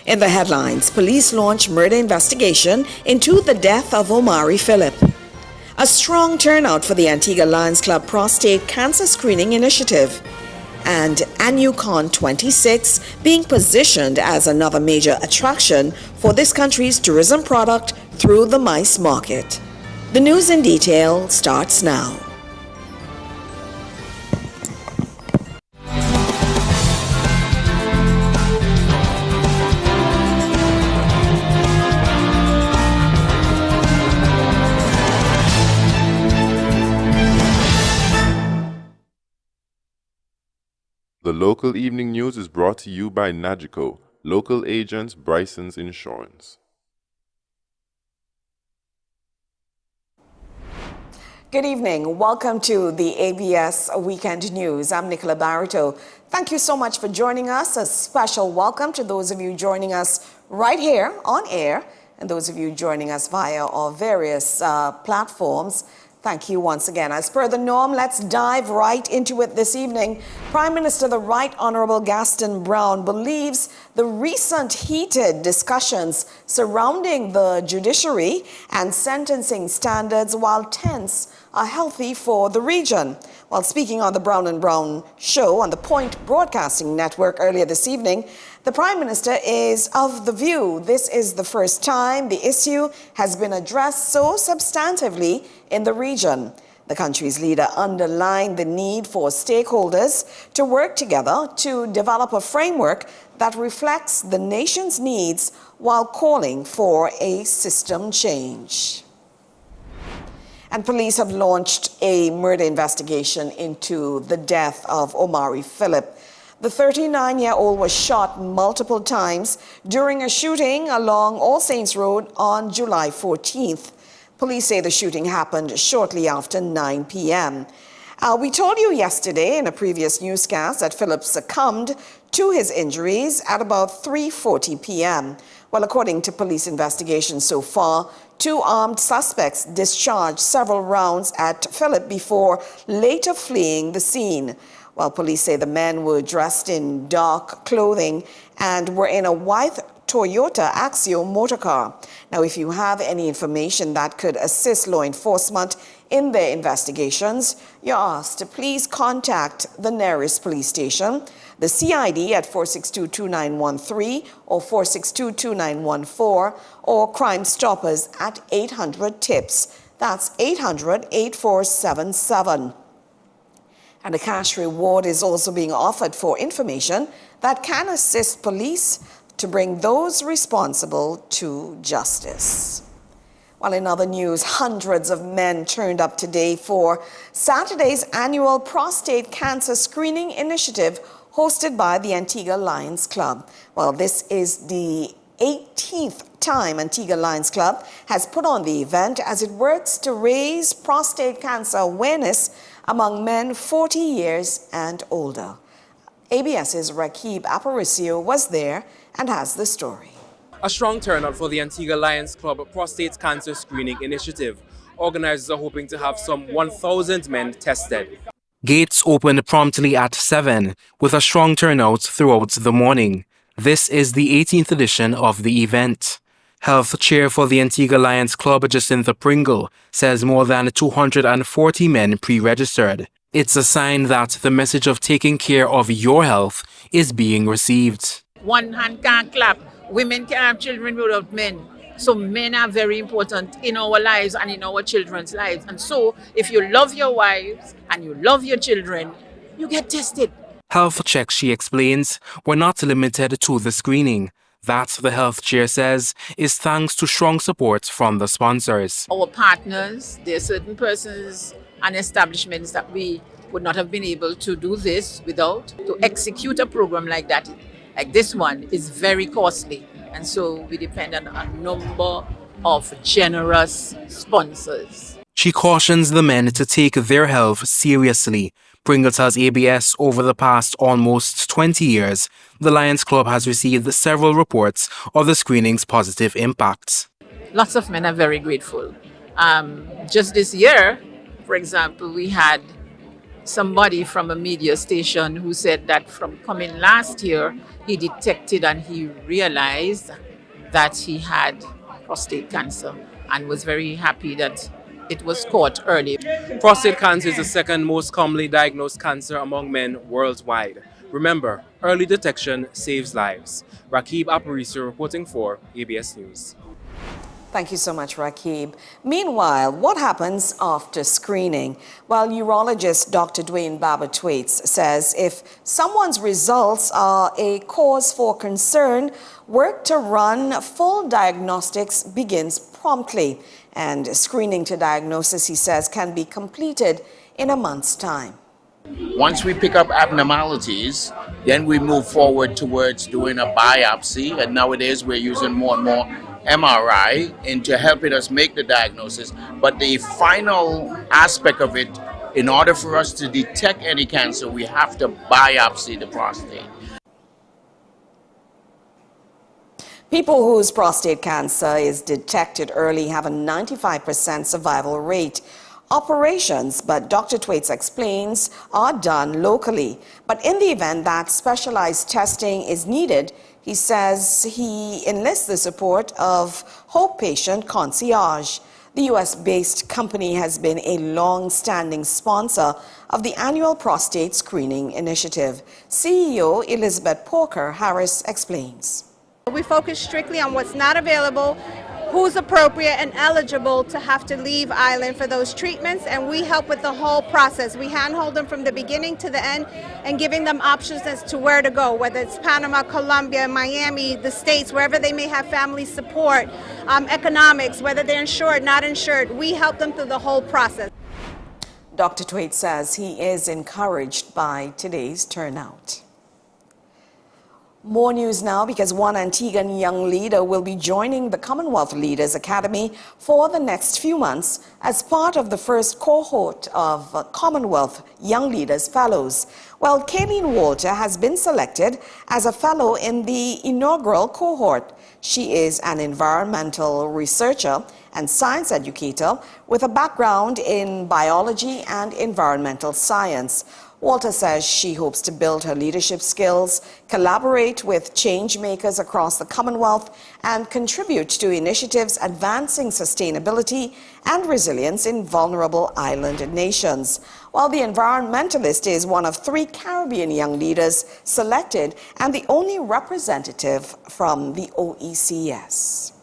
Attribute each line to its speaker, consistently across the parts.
Speaker 1: In the headlines, police launch murder investigation into the death of Omari Philip. A strong turnout for the Antigua Lions Club prostate cancer screening initiative. And AnuCon 26 being positioned as another major attraction for this country's tourism product through the MICE market. The news in detail starts now.
Speaker 2: The local evening news is brought to you by Nagico, local agents Bryson's Insurance.
Speaker 1: Good evening. Welcome to the ABS Weekend News. I'm Nicola Barito. Thank you so much for joining us. A special welcome to those of you joining us right here on air and those of you joining us via our various platforms. Thank you once again. As per the norm, let's dive right into it this evening. Prime Minister the Right Honorable Gaston Brown believes the recent heated discussions surrounding the judiciary and sentencing standards, while tense, are healthy for the region. While speaking on the Brown and Brown show on the Point Broadcasting Network earlier this evening, the Prime Minister is of the view this is the first time the issue has been addressed so substantively in the region. The country's leader underlined the need for stakeholders to work together to develop a framework that reflects the nation's needs while calling for a system change. And police have launched a murder investigation into the death of Omari Philip. The 39-year-old was shot multiple times during a shooting along All Saints Road on July 14th. Police say the shooting happened shortly after 9 p.m. We told you yesterday in a previous newscast that Philip succumbed to his injuries at about 3:40 p.m. Well, according to police investigation so far, 2 armed suspects discharged several rounds at Philip before later fleeing the scene. While police say the men were dressed in dark clothing and were in a white Toyota Axio motorcar. Now, if you have any information that could assist law enforcement in their investigations, you're asked to please contact the nearest police station, the CID at 462-2913 or 462-2914, or Crime Stoppers at 800-TIPS. That's 800-8477. And a cash reward is also being offered for information that can assist police to bring those responsible to justice. While in other news, hundreds of men turned up today for Saturday's annual prostate cancer screening initiative hosted by the Antigua Lions Club. Well, this is the 18th time Antigua Lions Club has put on the event as it works to raise prostate cancer awareness among men 40 years and older. ABS's Rakib Aparicio was there and has the story.
Speaker 3: A strong turnout for the Antigua Lions Club prostate cancer screening initiative. Organizers are hoping to have some 1,000 men tested. Gates opened promptly at 7 with a strong turnout throughout the morning. This is the 18th edition of the event. Health Chair for the Antigua Lions Club, Jacinta Pringle, says more than 240 men pre-registered. It's a sign that the message of taking care of your health is being received.
Speaker 4: One hand can't clap. Women can't have children without men. So men are very important in our lives and in our children's lives. And so if you love your wives and you love your children, you get tested.
Speaker 3: Health checks, she explains, were not limited to the screening. That, the health chair says, is thanks to strong support from the sponsors.
Speaker 4: Our partners, there are certain persons and establishments that we would not have been able to do this without. To execute a program like that, like this one, is very costly. And so we depend on a number of generous sponsors.
Speaker 3: She cautions the men to take their health seriously. Pringle tells ABS over the past almost 20 years, the Lions Club has received several reports of the screening's positive impacts.
Speaker 4: Lots of men are very grateful. Just this year, for example, we had somebody from a media station who said that from coming last year, he detected and he realized that he had prostate cancer and was very happy that it was caught early.
Speaker 3: Prostate cancer is the second most commonly diagnosed cancer among men worldwide. Remember, early detection saves lives. Rakib Aparisi reporting for ABS News.
Speaker 1: Thank you so much, Rakib. Meanwhile, what happens after screening? Well, urologist Dr. Dwayne Barber-Thwaites says if someone's results are a cause for concern, work to run full diagnostics begins promptly. And screening to diagnosis, he says, can be completed in a month's time.
Speaker 5: Once we pick up abnormalities, then we move forward towards doing a biopsy. And nowadays we're using more and more MRI into helping us make the diagnosis. But the final aspect of it, in order for us to detect any cancer, we have to biopsy the prostate.
Speaker 1: People whose prostate cancer is detected early have a 95% survival rate. Operations, but Dr. Thwaites explains, are done locally. But in the event that specialized testing is needed, he says he enlists the support of Hope Patient Concierge. The U.S.-based company has been a long-standing sponsor of the annual prostate screening initiative. CEO Elizabeth Porker Harris explains.
Speaker 6: We focus strictly on what's not available, who's appropriate and eligible to have to leave island for those treatments, and we help with the whole process. We handhold them from the beginning to the end and giving them options as to where to go, whether it's Panama, Colombia, Miami, the States, wherever they may have family support, economics, whether they're insured, not insured. We help them through the whole process.
Speaker 1: Dr. Thwaites says he is encouraged by today's turnout. More news now, because one Antiguan young leader will be joining the Commonwealth Leaders Academy for the next few months as part of the first cohort of Commonwealth Young Leaders Fellows. Well, Kayleen Walter has been selected as a fellow in the inaugural cohort. She is an environmental researcher and science educator with a background in biology and environmental science. Walter says she hopes to build her leadership skills, collaborate with change makers across the Commonwealth, and contribute to initiatives advancing sustainability and resilience in vulnerable island nations. While the environmentalist is one of 3 Caribbean young leaders selected and the only representative from the OECS.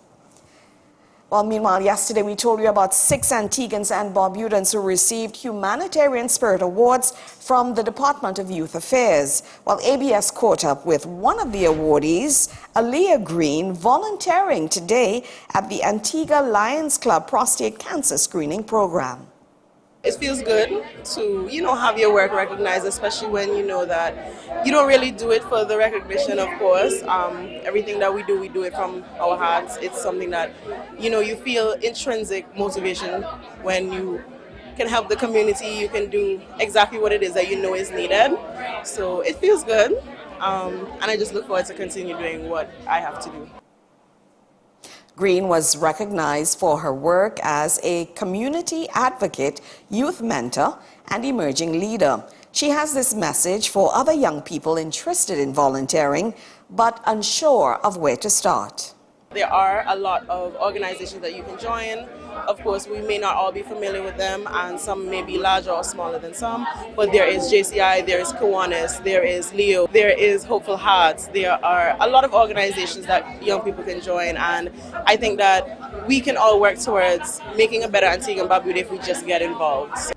Speaker 1: Well, meanwhile, yesterday we told you about 6 Antiguans and Barbudans who received Humanitarian Spirit Awards from the Department of Youth Affairs. While ABS caught up with one of the awardees, Aaliyah Green, volunteering today at the Antigua Lions Club prostate cancer screening program.
Speaker 7: It feels good to, have your work recognized, especially when you know that you don't really do it for the recognition, of course. Everything that we do it from our hearts. It's something that, you feel intrinsic motivation when you can help the community, you can do exactly what it is that you know is needed. So it feels good, and I just look forward to continue doing what I have to do.
Speaker 1: Green was recognized for her work as a community advocate, youth mentor, and emerging leader. She has this message for other young people interested in volunteering, but unsure of where to start.
Speaker 7: There are a lot of organizations that you can join. Of course, we may not all be familiar with them, and some may be larger or smaller than some, but there is JCI, there is Kiwanis, there is Leo, there is Hopeful Hearts. There are a lot of organizations that young people can join, and I think that we can all work towards making a better Antigua and Barbuda if we just get involved.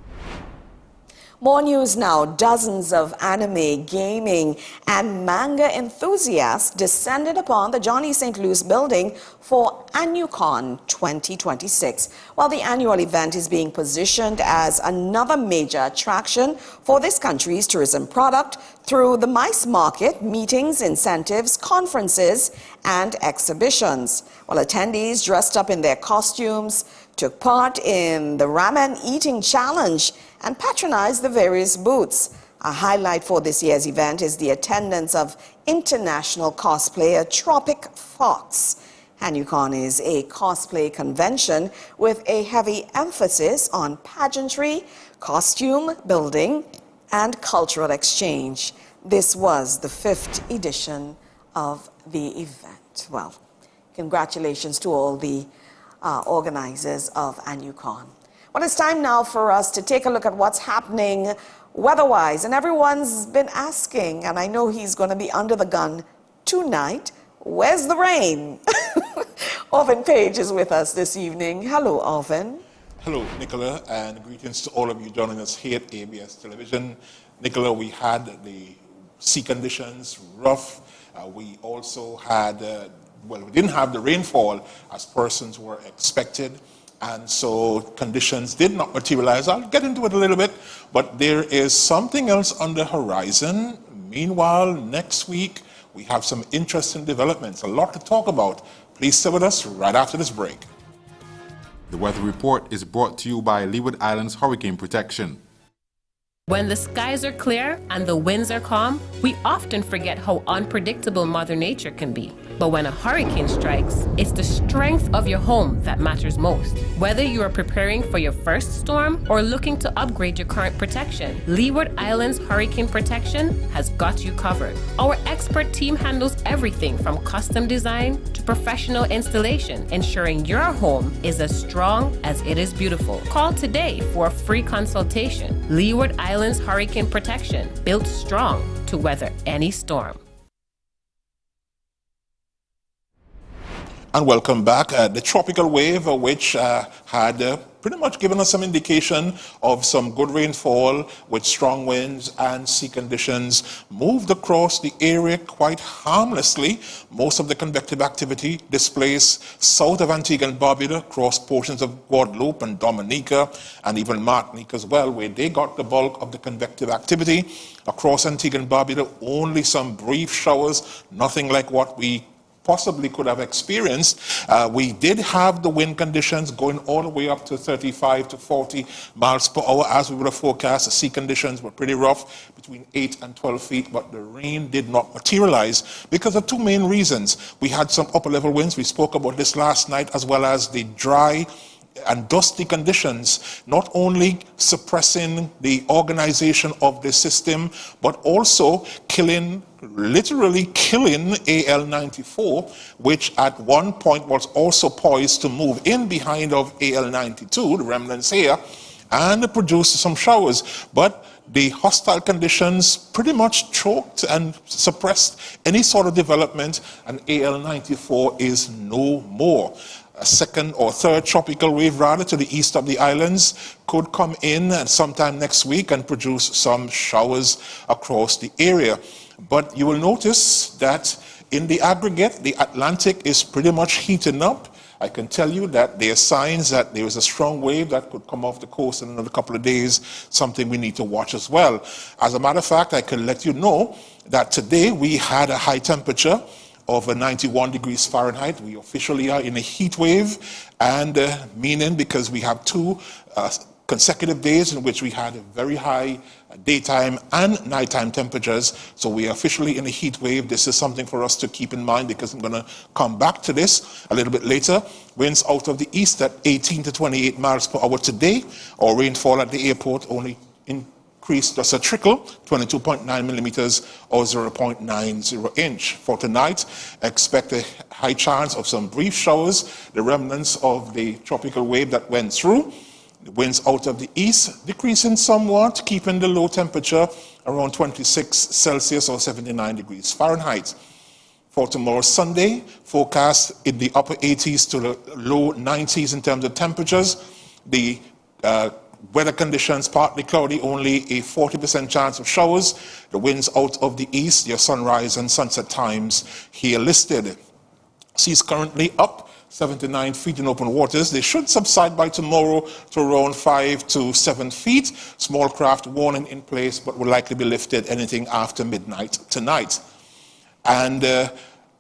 Speaker 1: More news now. Dozens of anime, gaming, and manga enthusiasts descended upon the Johnny St. Louis building for AnuCon 2026. While the annual event is being positioned as another major attraction for this country's tourism product through the MICE market, meetings, incentives, conferences, and exhibitions. While attendees dressed up in their costumes took part in the ramen eating challenge and patronized the various booths. A highlight for this year's event is the attendance of international cosplayer Tropic Fox. AnuCon is a cosplay convention with a heavy emphasis on pageantry, costume building, and cultural exchange. This was the 5th edition of the event. Well, congratulations to all the organizers of ANUCON. Well, it's time now for us to take a look at what's happening weather-wise. And everyone's been asking, and I know he's going to be under the gun tonight, where's the rain? Alvin Page is with us this evening. Hello, Alvin.
Speaker 8: Hello, Nicola, and greetings to all of you joining us here at ABS Television. Nicola, we had the sea conditions rough. We also had, we didn't have the rainfall as persons were expected, and so conditions did not materialize. I'll get into it a little bit, but there is something else on the horizon. Meanwhile, next week, we have some interesting developments, a lot to talk about. Please stay with us right after this break.
Speaker 9: The weather report is brought to you by Leeward Islands Hurricane Protection.
Speaker 10: When the skies are clear and the winds are calm, we often forget how unpredictable Mother Nature can be. But when a hurricane strikes, it's the strength of your home that matters most. Whether you are preparing for your first storm or looking to upgrade your current protection, Leeward Islands Hurricane Protection has got you covered. Our expert team handles everything from custom design to professional installation, ensuring your home is as strong as it is beautiful. Call today for a free consultation. Leeward Islands Hurricane Protection, built strong to weather any storm.
Speaker 8: And welcome back. The tropical wave, which had pretty much given us some indication of some good rainfall with strong winds and sea conditions, moved across the area quite harmlessly. Most of the convective activity displaced south of Antigua and Barbuda, across portions of Guadeloupe and Dominica, and even Martinique as well, where they got the bulk of the convective activity. Across Antigua and Barbuda, only some brief showers, nothing like what we possibly could have experienced. We did have the wind conditions going all the way up to 35 to 40 miles per hour as we would have forecast. The sea conditions were pretty rough, between 8 and 12 feet, but the rain did not materialize because of two main reasons. We had some upper level winds, we spoke about this last night, as well as the dry and dusty conditions, not only suppressing the organization of the system, but also literally killing AL94, which at one point was also poised to move in behind of AL92, the remnants here, and produce some showers. But the hostile conditions pretty much choked and suppressed any sort of development, and AL94 is no more. A second or third tropical wave, rather, to the east of the islands could come in sometime next week and produce some showers across the area. But you will notice that in the aggregate, the Atlantic is pretty much heating up. I can tell you that there are signs that there is a strong wave that could come off the coast in another couple of days, something we need to watch as well. As a matter of fact, I can let you know that today we had a high temperature of 91 degrees Fahrenheit. We officially are in a heat wave, and meaning because we have two consecutive days in which we had very high daytime and nighttime temperatures. So we are officially in a heat wave. This is something for us to keep in mind, because I'm going to come back to this a little bit later. Winds out of the east at 18 to 28 miles per hour today. Our rainfall at the airport only increased just a trickle, 22.9 millimeters or 0.90 inch. For tonight, expect a high chance of some brief showers, the remnants of the tropical wave that went through. The winds out of the east decreasing somewhat, keeping the low temperature around 26 Celsius or 79 degrees Fahrenheit. For tomorrow, Sunday, forecast in the upper 80s to the low 90s in terms of temperatures. The weather conditions partly cloudy, only a 40% chance of showers. The winds out of the east, your sunrise and sunset times here listed. Seas currently up 79 feet in open waters. They should subside by tomorrow to around 5 to 7 feet. Small craft warning in place, but will likely be lifted anything after midnight tonight. And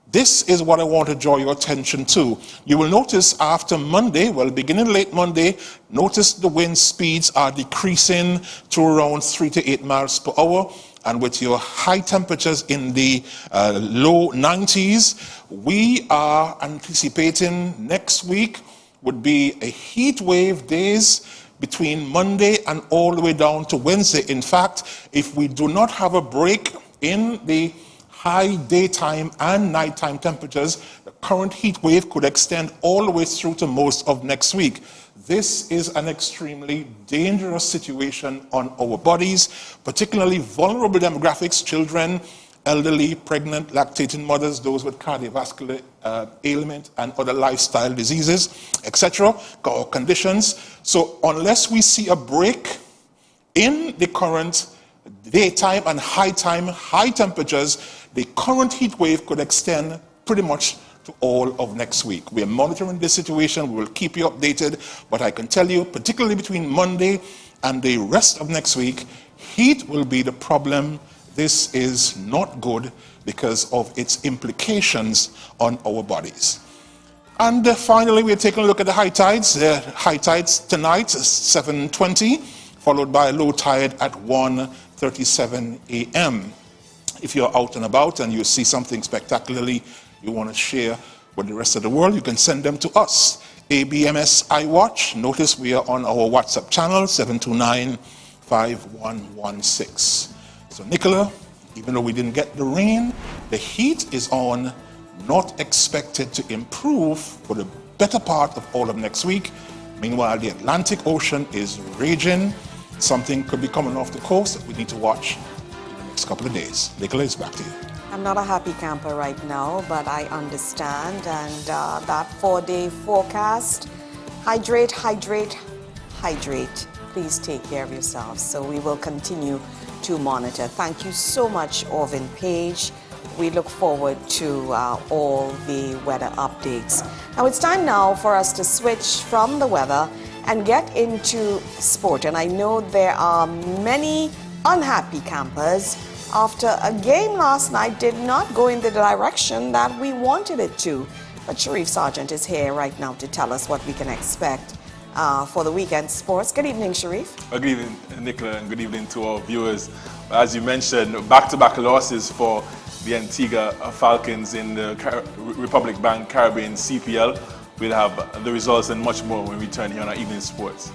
Speaker 8: this is what I want to draw your attention to. You will notice after Monday, well, beginning late Monday, notice the wind speeds are decreasing to around 3 to 8 miles per hour. And with your high temperatures in the low 90s, we are anticipating next week would be a heat wave days, between Monday and all the way down to Wednesday. In fact, if we do not have a break in the high daytime and nighttime temperatures, the current heat wave could extend all the way through to most of next week. This is an extremely dangerous situation on our bodies, particularly vulnerable demographics, children, elderly, pregnant, lactating mothers, those with cardiovascular ailment and other lifestyle diseases, etc., or conditions. So unless we see a break in the current daytime and high temperatures, the current heat wave could extend pretty much to all of next week. We are monitoring this situation. We will keep you updated, but I can tell you, particularly between Monday and the rest of next week, heat will be the problem. This is not good because of its implications on our bodies. And finally, we're taking a look at the high tides. The high tides tonight, 7:20, followed by a low tide at 1:37 a.m. If you're out and about and you see something spectacularly you want to share with the rest of the world, you can send them to us. ABMS iWatch. Notice we are on our WhatsApp channel, 729-5116. So Nicola, even though we didn't get the rain, the heat is on, not expected to improve for the better part of all of next week. Meanwhile, the Atlantic Ocean is raging. Something could be coming off the coast that we need to watch in the next couple of days. Nicola, it's back to you.
Speaker 1: I'm not a happy camper right now, but I understand. And that 4-day forecast, hydrate, hydrate, hydrate. Please take care of yourselves. So we will continue to monitor. Thank you so much, Orvin Page. We look forward to all the weather updates. Now it's time now for us to switch from the weather and get into sport. And I know there are many unhappy campers after a game last night did not go in the direction that we wanted it to. But Sharif Sargent is here right now to tell us what we can expect for the weekend sports. Good evening, Sharif.
Speaker 11: Good evening, Nicola, and good evening to our viewers. As you mentioned, back-to-back losses for the Antigua Falcons in the Republic Bank Caribbean CPL. We'll have the results and much more when we return here on our evening sports.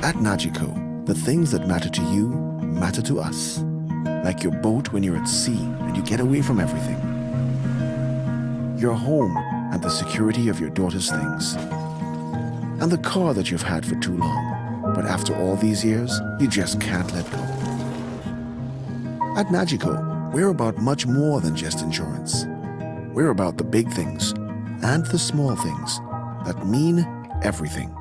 Speaker 12: At Nagico, the things that matter to you matter to us. Like your boat when you're at sea and you get away from everything. Your home and the security of your daughter's things. And the car that you've had for too long, but after all these years, you just can't let go. At Nagico, we're about much more than just insurance. We're about the big things and the small things that mean everything.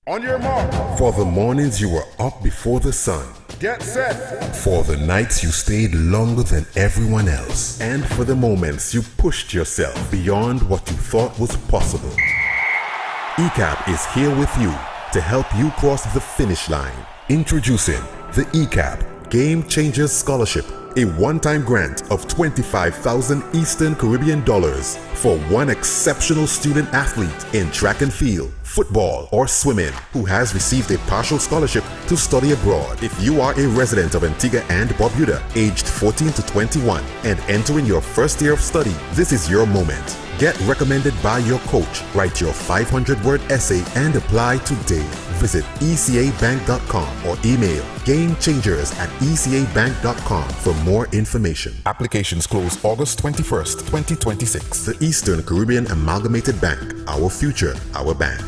Speaker 13: On your mark.
Speaker 14: For the mornings you were up before the sun.
Speaker 13: Get set.
Speaker 14: For the nights you stayed longer than everyone else. And for the moments you pushed yourself beyond what you thought was possible. ECAP is here with you to help you cross the finish line. Introducing the ECAP Game Changers Scholarship, a one-time grant of 25,000 Eastern Caribbean dollars for one exceptional student athlete in track and field, football, or swimming who has received a partial scholarship to study abroad. If you are a resident of Antigua and Barbuda, aged 14 to 21, and entering your first year of study, this is your moment. Get recommended by your coach, write your 500-word essay, and apply today. Visit ecabank.com or email gamechangers@ecabank.com for more information. Applications close August 21st, 2026. The Eastern Caribbean Amalgamated Bank. Our future, our bank.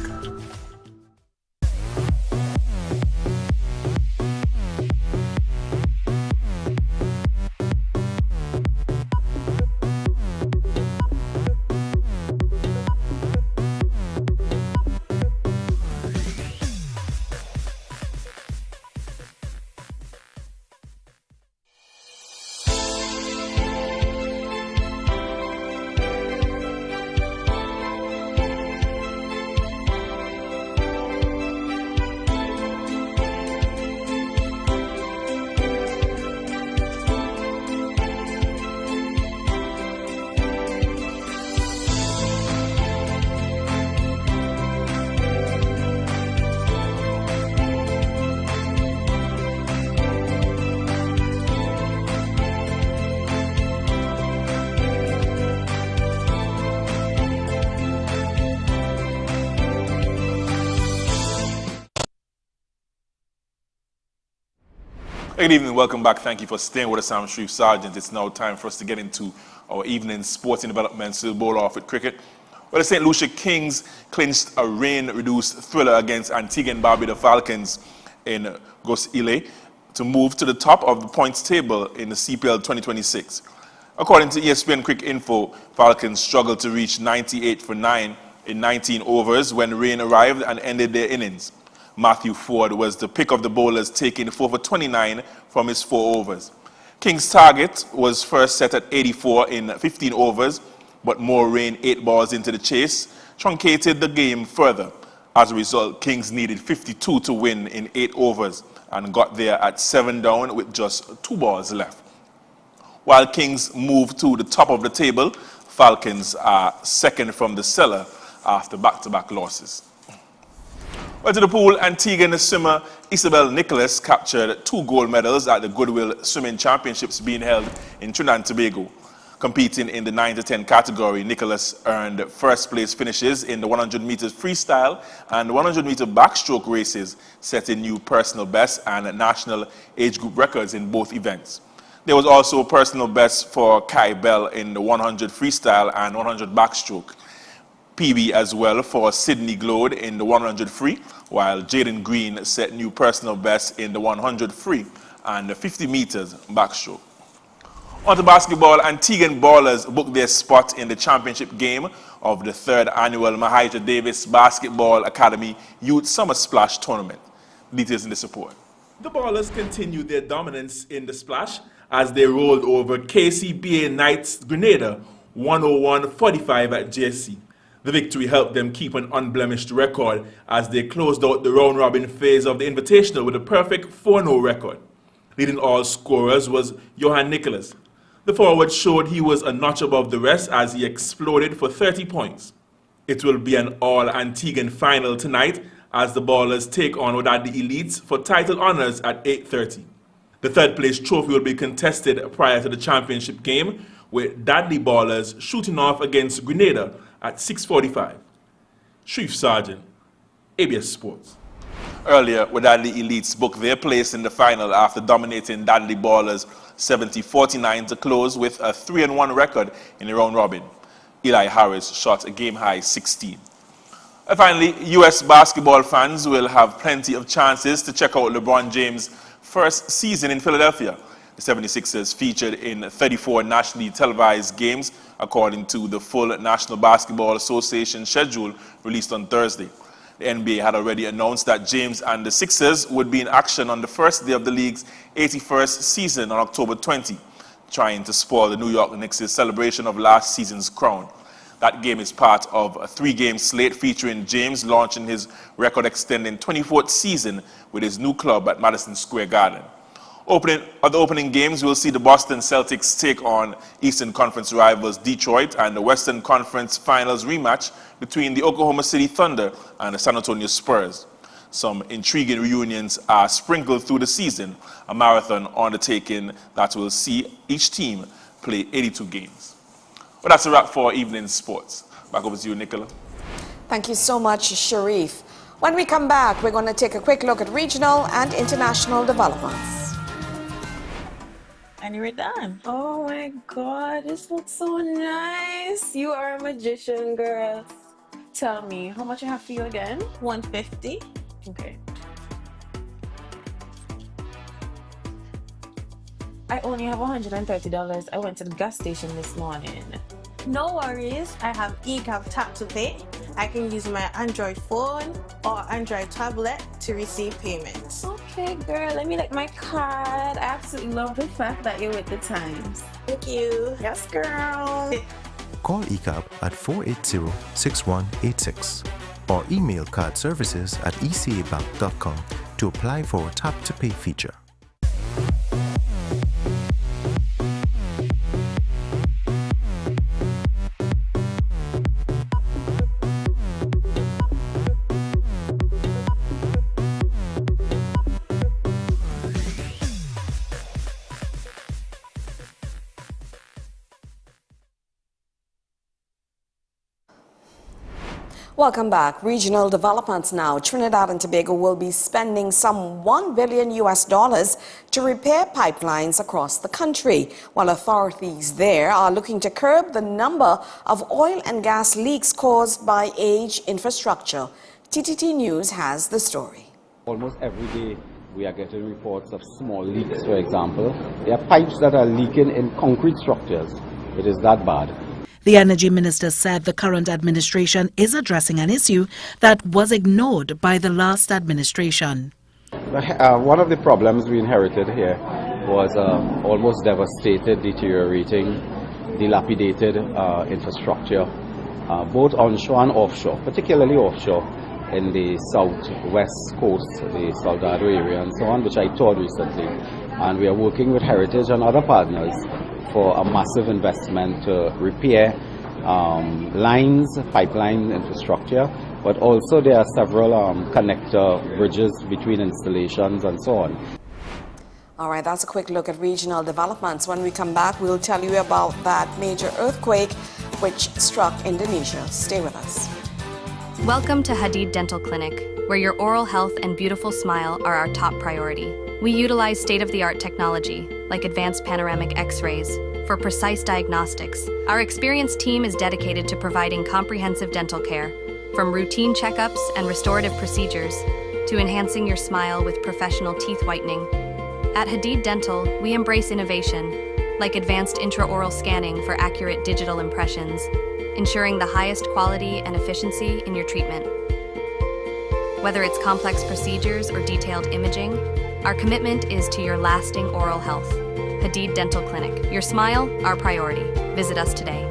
Speaker 11: Good evening, welcome back. Thank you for staying with us. I'm Sharif Sargent. It's now time for us to get into our evening sporting developments. We'll bowl off with cricket. Well, the St. Lucia Kings clinched a rain-reduced thriller against Antigua and Barbuda Falcons in Gos Ile to move to the top of the points table in the CPL 2026. According to ESPN Quick Info, Falcons struggled to reach 98 for 9 in 19 overs when rain arrived and ended their innings. Matthew Ford was the pick of the bowlers, taking 4 for 29 from his 4 overs. King's target was first set at 84 in 15 overs, but more rain 8 balls into the chase truncated the game further. As a result, Kings needed 52 to win in 8 overs and got there at 7 down with just 2 balls left. While Kings moved to the top of the table, Falcons are second from the cellar after back-to-back losses. Well, to the pool, Antigua swimmer Isabel Nicholas captured 2 gold medals at the Goodwill Swimming Championships being held in Trinidad and Tobago. Competing in the 9 to 10 category, Nicholas earned first place finishes in the 100 meters freestyle and 100 meter backstroke races, setting new personal bests and national age group records in both events. There was also a personal best for Kai Bell in the 100 freestyle and 100 backstroke. PB as well for Sydney Glode in the 100 free, while Jaden Green set new personal best in the 100 free and the 50 meters backstroke. On to basketball, Antiguan ballers booked their spot in the championship game of the 3rd annual Mahitra Davis Basketball Academy Youth Summer Splash Tournament. Details in the report.
Speaker 15: The ballers continued their dominance in the splash as they rolled over KCBA Knights Grenada 101-45 at JSC. The victory helped them keep an unblemished record as they closed out the round-robin phase of the Invitational with a perfect 4-0 record. Leading all scorers was Johan Nicholas. The forward showed he was a notch above the rest as he exploded for 30 points. It will be an all-Antiguan final tonight as the ballers take on Wadadi Elites for title honors at 8:30. The 3rd place trophy will be contested prior to the championship game, with Dudley ballers shooting off against Grenada at 6:45. Sharif Sargent, ABS Sports.
Speaker 11: Earlier, Wadadli Elites booked their place in the final after dominating Dudley ballers 70-49 to close with a 3-1 record in the round robin. Eli Harris shot a game-high 16. And finally, U.S. basketball fans will have plenty of chances to check out LeBron James' first season in Philadelphia. The 76ers featured in 34 nationally televised games, according to the full National Basketball Association schedule released on Thursday. The NBA had already announced that James and the Sixers would be in action on the first day of the league's 81st season on October 20, trying to spoil the New York Knicks' celebration of last season's crown. That game is part of a 3-game slate featuring James launching his record-extending 24th season with his new club at Madison Square Garden. The opening games, we'll see the Boston Celtics take on Eastern Conference rivals Detroit, and the Western Conference Finals rematch between the Oklahoma City Thunder and the San Antonio Spurs. Some intriguing reunions are sprinkled through the season, a marathon undertaking that will see each team play 82 games. Well, that's a wrap for evening sports. Back over to you, Nicola.
Speaker 1: Thank you so much, Sharif. When we come back, we're going to take a quick look at regional and international developments.
Speaker 16: And you're done. Oh my God, this looks so nice. You are a magician, girl. Tell me, how much I have for you again? $150. Okay. I only have $130. I went to the gas station this morning.
Speaker 6: No worries, I have eCap Tap to Pay. I can use my Android phone or Android tablet to receive payments.
Speaker 16: Okay, girl, let me like my card. I absolutely love the fact that you're with the times.
Speaker 6: Thank you.
Speaker 16: Yes, girl.
Speaker 17: Call eCap at 480-6186 or email cardservices@ecabank.com to apply for a Tap to Pay feature.
Speaker 1: Welcome back. Regional developments now. Trinidad and Tobago will be spending some $1 billion to repair pipelines across the country, while authorities there are looking to curb the number of oil and gas leaks caused by aged infrastructure. TTT News has the story.
Speaker 18: Almost every day we are getting reports of small leaks, for example. There are pipes that are leaking in concrete structures. It is that bad.
Speaker 19: The Energy Minister said the current administration is addressing an issue that was ignored by the last administration.
Speaker 18: One of the problems we inherited here was almost devastated, deteriorating, dilapidated infrastructure, both onshore and offshore, particularly offshore in the southwest coast, the Soldado area and so on, which I toured recently. And we are working with Heritage and other partners for a massive investment to repair lines, pipeline infrastructure, but also there are several connector bridges between installations and so on.
Speaker 1: All right, that's a quick look at regional developments. When we come back, we'll tell you about that major earthquake which struck Indonesia. Stay with us.
Speaker 20: Welcome to Hadid Dental Clinic, where your oral health and beautiful smile are our top priority. We utilize state-of-the-art technology, like advanced panoramic X-rays, for precise diagnostics. Our experienced team is dedicated to providing comprehensive dental care, from routine checkups and restorative procedures to enhancing your smile with professional teeth whitening. At Hadid Dental, we embrace innovation, like advanced intraoral scanning for accurate digital impressions, ensuring the highest quality and efficiency in your treatment. Whether it's complex procedures or detailed imaging, our commitment is to your lasting oral health. Hadid Dental Clinic. Your smile, our priority. Visit us today.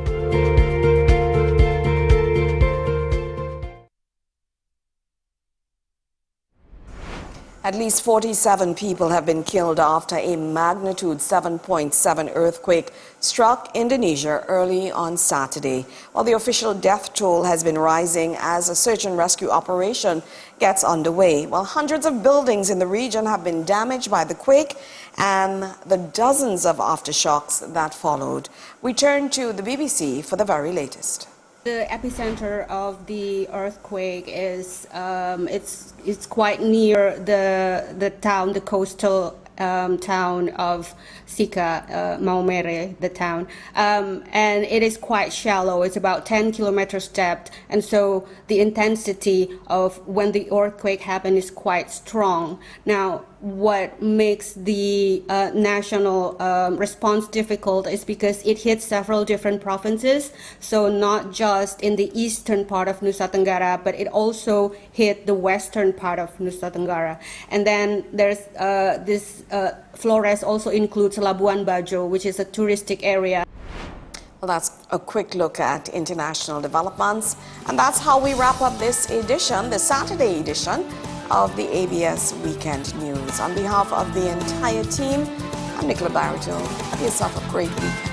Speaker 1: At least 47 people have been killed after a magnitude 7.7 earthquake struck Indonesia early on Saturday, while the official death toll has been rising as a search and rescue operation gets underway. While hundreds of buildings in the region have been damaged by the quake and the dozens of aftershocks that followed. We turn to the BBC for the very latest.
Speaker 21: The epicenter of the earthquake is it's quite near the town, the coastal town of Sika, Maumere, the town, and it is quite shallow. It's about 10 kilometers depth, and so the intensity of when the earthquake happened is quite strong. Now, what makes the national response difficult is because it hits several different provinces, so not just in the eastern part of Nusa Tenggara, but it also hit the western part of Nusa Tenggara. And then there's Flores also includes Labuan Bajo, which is a touristic area.
Speaker 1: Well, that's a quick look at international developments. And that's how we wrap up this edition, the Saturday edition of the ABS Weekend News. On behalf of the entire team, I'm Nicola Barito. Have yourself a great weekend.